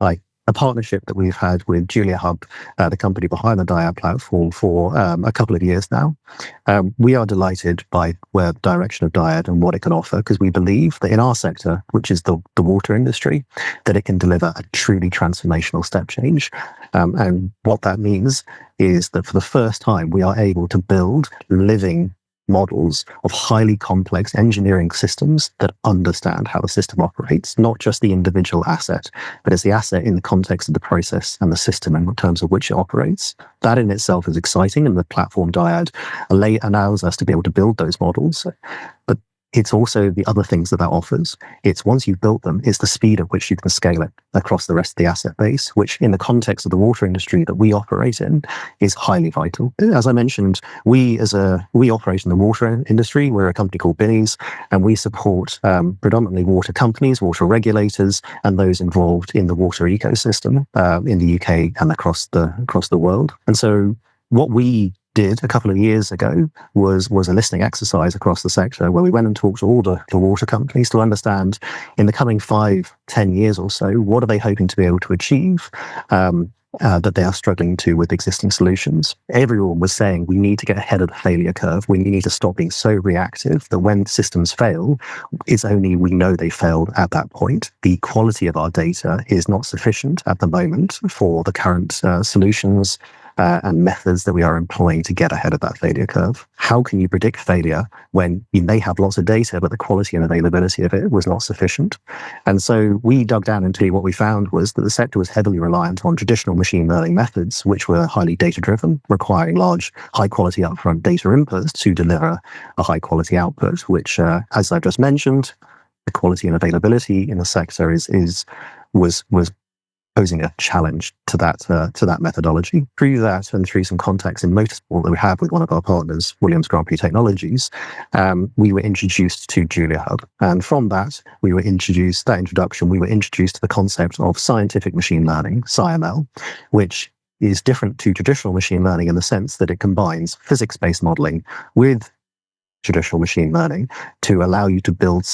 a partnership that we've had with JuliaHub, the company behind the Dyad platform, for a couple of years now. We are delighted by where the direction of Dyad and what it can offer, because we believe that in our sector, which is the water industry, that it can deliver a truly transformational step change. And what that means is that for the first time, we are able to build living models of highly complex engineering systems that understand how the system operates, not just the individual asset, but as the asset in the context of the process and the system in terms of which it operates. That in itself is exciting, and the platform Dyad allows us to be able to build those models. But it's also the other things that offers. It's once you've built them, it's the speed at which you can scale it across the rest of the asset base, which in the context of the water industry that we operate in is highly vital. As I mentioned, we operate in the water industry. We're a company called Binnies, and we support predominantly water companies, water regulators, and those involved in the water ecosystem in the UK and across the world. And so what we did a couple of years ago was a listening exercise across the sector, where we went and talked to all the water companies to understand, in the coming 5-10 years or so, what are they hoping to be able to achieve that they are struggling to with existing solutions. Everyone was saying we need to get ahead of the failure curve. We need to stop being so reactive that when systems fail, it's only we know they failed at that point. The quality of our data is not sufficient at the moment for the current solutions and methods that we are employing to get ahead of that failure curve. How can you predict failure when you may have lots of data, but the quality and availability of it was not sufficient? And so we dug down into what we found was that the sector was heavily reliant on traditional machine learning methods, which were highly data-driven, requiring large, high-quality upfront data inputs to deliver a high-quality output, which, as I've just mentioned, the quality and availability in the sector was posing a challenge to that methodology. Through that, and through some contacts in motorsport that we have with one of our partners, Williams Grand Prix Technologies, we were introduced to JuliaHub. And from that, we were introduced to the concept of scientific machine learning, SciML, which is different to traditional machine learning in the sense that it combines physics-based modeling with traditional machine learning to allow you to build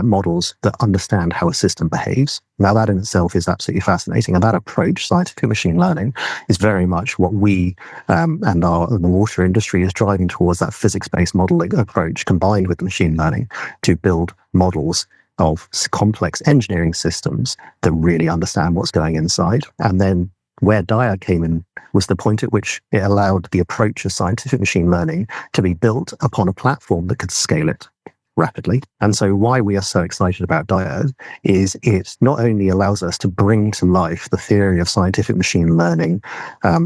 models that understand how a system behaves. Now, that in itself is absolutely fascinating. And that approach, scientific machine learning, is very much what we and the water industry is driving towards, that physics-based modeling approach combined with machine learning to build models of complex engineering systems that really understand what's going inside. And then where Dyad came in was the point at which it allowed the approach of scientific machine learning to be built upon a platform that could scale it rapidly. And so why we are so excited about Dyad is it not only allows us to bring to life the theory of scientific machine learning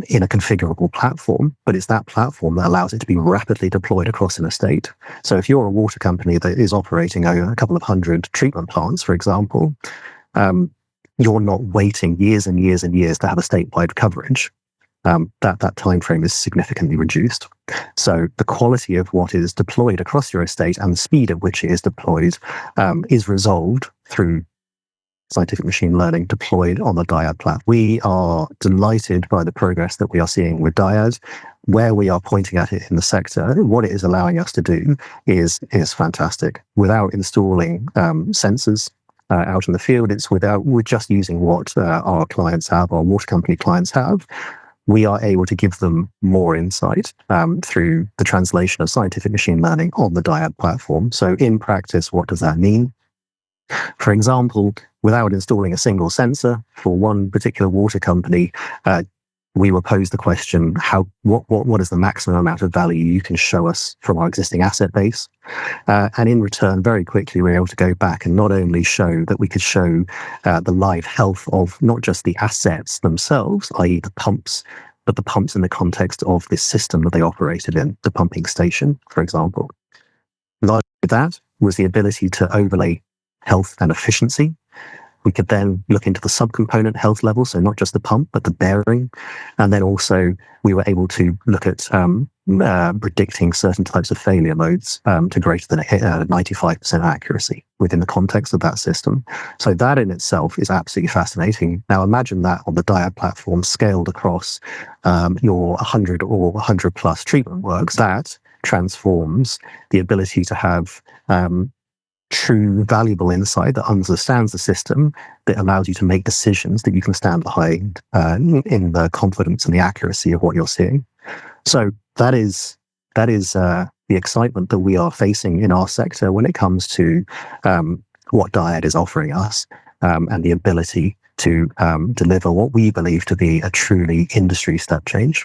in a configurable platform, but it's that platform that allows it to be rapidly deployed across an estate. So if you're a water company that is operating a couple of hundred treatment plants, for example, you're not waiting years and years and years to have a statewide coverage. That time frame is significantly reduced. So the quality of what is deployed across your estate and the speed at which it is deployed is resolved through scientific machine learning deployed on the Dyad platform. We are delighted by the progress that we are seeing with Dyad. Where we are pointing at it in the sector, what it is allowing us to do is fantastic. Without installing sensors out in the field, we're just using what our clients have, our water company clients have. We are able to give them more insight through the translation of scientific machine learning on the Dyad platform. So in practice, what does that mean? For example, without installing a single sensor for one particular water company, we were posed the question, what is the maximum amount of value you can show us from our existing asset base? And in return, very quickly, we were able to go back and not only show that we could show the live health of not just the assets themselves, i.e. the pumps, but the pumps in the context of this system that they operated in, the pumping station, for example. Largely that was the ability to overlay health and efficiency. We could then look into the subcomponent health level, so not just the pump, but the bearing. And then also we were able to look at predicting certain types of failure modes to greater than 95% accuracy within the context of that system. So that in itself is absolutely fascinating. Now imagine that on the Dyad platform scaled across your 100 or 100 plus treatment works. That transforms the ability to have true valuable insight that understands the system, that allows you to make decisions that you can stand behind in the confidence and the accuracy of what you're seeing. So that is the excitement that we are facing in our sector when it comes to what Dyad is offering us, and the ability to deliver what we believe to be a truly industry step change.